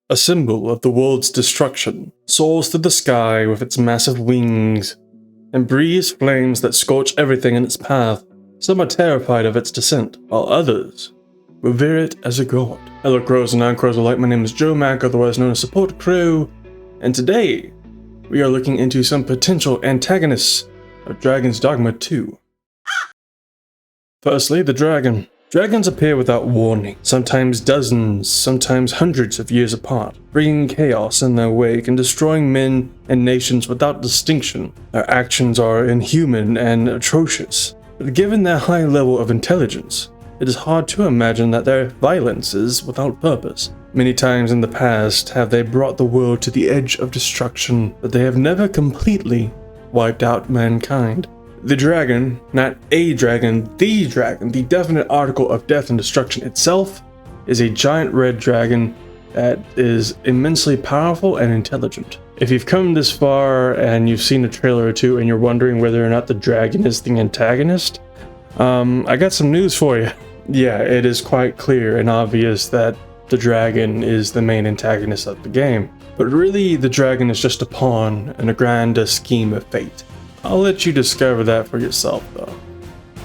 a symbol of the world's destruction, soars through the sky with its massive wings and breathes flames that scorch everything in its path. Some are terrified of its descent, while others revere it as a god. Hello crows and non-crows alike, my name is Joe Mack, otherwise known as Support Crow, and today we are looking into some potential antagonists of Dragon's Dogma 2. Firstly, the dragon. Dragons appear without warning, sometimes dozens, sometimes hundreds of years apart, bringing chaos in their wake and destroying men and nations without distinction. Their actions are inhuman and atrocious, but given their high level of intelligence, it is hard to imagine that their violence is without purpose. Many times in the past have they brought the world to the edge of destruction, but they have never completely wiped out mankind. The dragon, not a dragon, the definite article of death and destruction itself, is a giant red dragon that is immensely powerful and intelligent. If you've come this far and you've seen a trailer or two and you're wondering whether or not the dragon is the antagonist, I got some news for you. Yeah, it is quite clear and obvious that the dragon is the main antagonist of the game. But really, the dragon is just a pawn in a grander scheme of fate. I'll let you discover that for yourself though.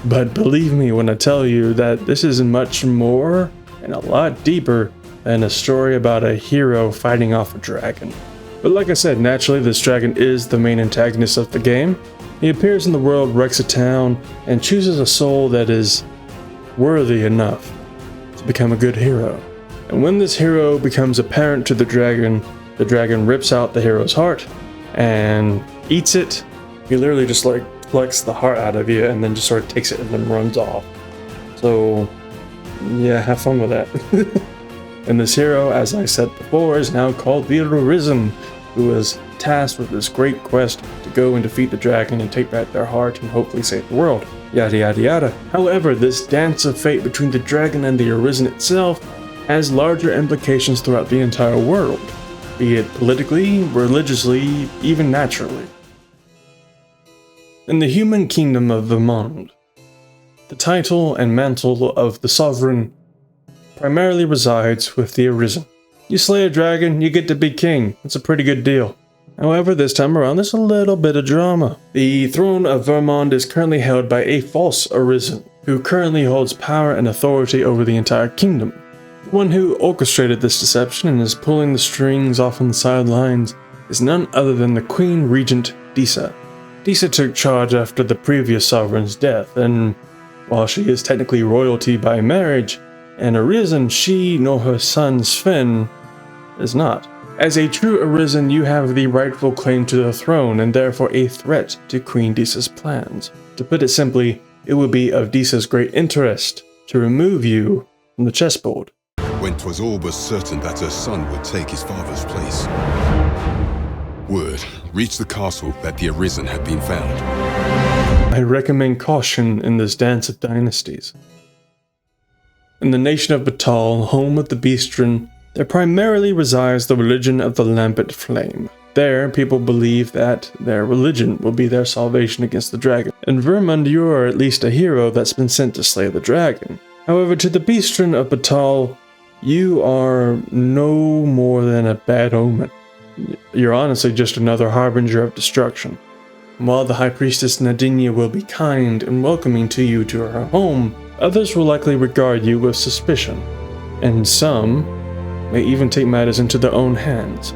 But believe me when I tell you that this is much more and a lot deeper than a story about a hero fighting off a dragon. But like I said, naturally this dragon is the main antagonist of the game. He appears in the world, wrecks a town, and chooses a soul that is worthy enough to become a good hero. And when this hero becomes apparent to the dragon rips out the hero's heart and eats it. He literally just like plucks the heart out of you and then just sort of takes it and then runs off. So yeah, have fun with that. And this hero, as I said before, is now called the Arisen, who is tasked with this great quest to go and defeat the dragon and take back their heart and hopefully save the world. Yada yada yada. However, this dance of fate between the dragon and the Arisen itself has larger implications throughout the entire world, be it politically, religiously, even naturally. In the human kingdom of Vermont, the title and mantle of the sovereign primarily resides with the Arisen. You slay a dragon, you get to be king. It's a pretty good deal. However, this time around, there's a little bit of drama. The throne of Vermont is currently held by a false Arisen, who currently holds power and authority over the entire kingdom. The one who orchestrated this deception and is pulling the strings off on the sidelines is none other than the Queen Regent Disa. Disa took charge after the previous sovereign's death, and while she is technically royalty by marriage, an Arisen she nor her son Sven is not. As a true Arisen, you have the rightful claim to the throne and therefore a threat to Queen Disa's plans. To put it simply, it would be of Disa's great interest to remove you from the chessboard. When 'twas all but certain that her son would take his father's place, word reached the castle that the Arisen had been found. I recommend caution in this dance of dynasties. In the nation of Batal, home of the Beastren, there primarily resides the religion of the Lambent Flame. There, people believe that their religion will be their salvation against the dragon. In Vermund, you are at least a hero that's been sent to slay the dragon. However, to the Beastren of Batal, you are no more than a bad omen. You're honestly just another harbinger of destruction. While the High Priestess Nadinia will be kind and welcoming to you to her home, others will likely regard you with suspicion, and some may even take matters into their own hands.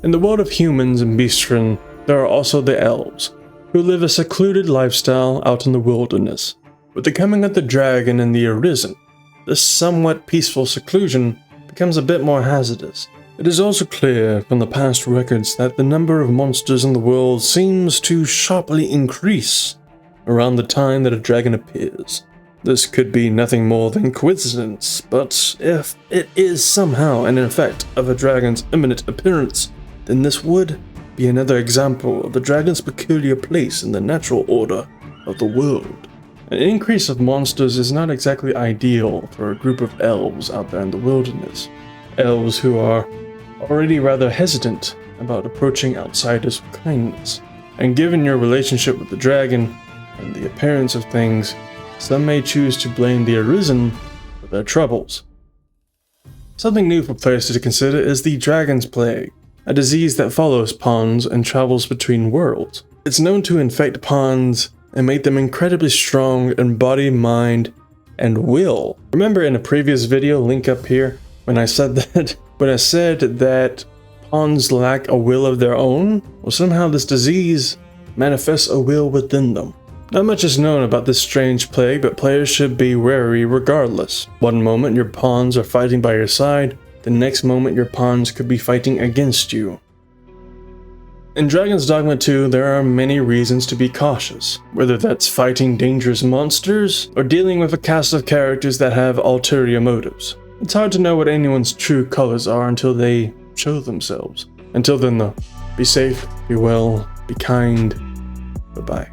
In the world of humans and Beastren, there are also the Elves, who live a secluded lifestyle out in the wilderness. With the coming of the dragon and the Arisen, this somewhat peaceful seclusion becomes a bit more hazardous. It is also clear from the past records that the number of monsters in the world seems to sharply increase around the time that a dragon appears. This could be nothing more than coincidence, but if it is somehow an effect of a dragon's imminent appearance, then this would be another example of the dragon's peculiar place in the natural order of the world. An increase of monsters is not exactly ideal for a group of elves out there in the wilderness. Elves who are already rather hesitant about approaching outsiders with kindness. And given your relationship with the dragon and the appearance of things, some may choose to blame the Arisen for their troubles. Something new for players to consider is the Dragon's Plague, a disease that follows pawns and travels between worlds. It's known to infect pawns and make them incredibly strong in body, mind, and will. Remember in a previous video, link up here, when I said that pawns lack a will of their own? Well, somehow this disease manifests a will within them. Not much is known about this strange plague, but players should be wary regardless. One moment your pawns are fighting by your side, the next moment your pawns could be fighting against you. In Dragon's Dogma 2, there are many reasons to be cautious, whether that's fighting dangerous monsters or dealing with a cast of characters that have ulterior motives. It's hard to know what anyone's true colors are until they show themselves. Until then though, be safe, be well, be kind, bye-bye.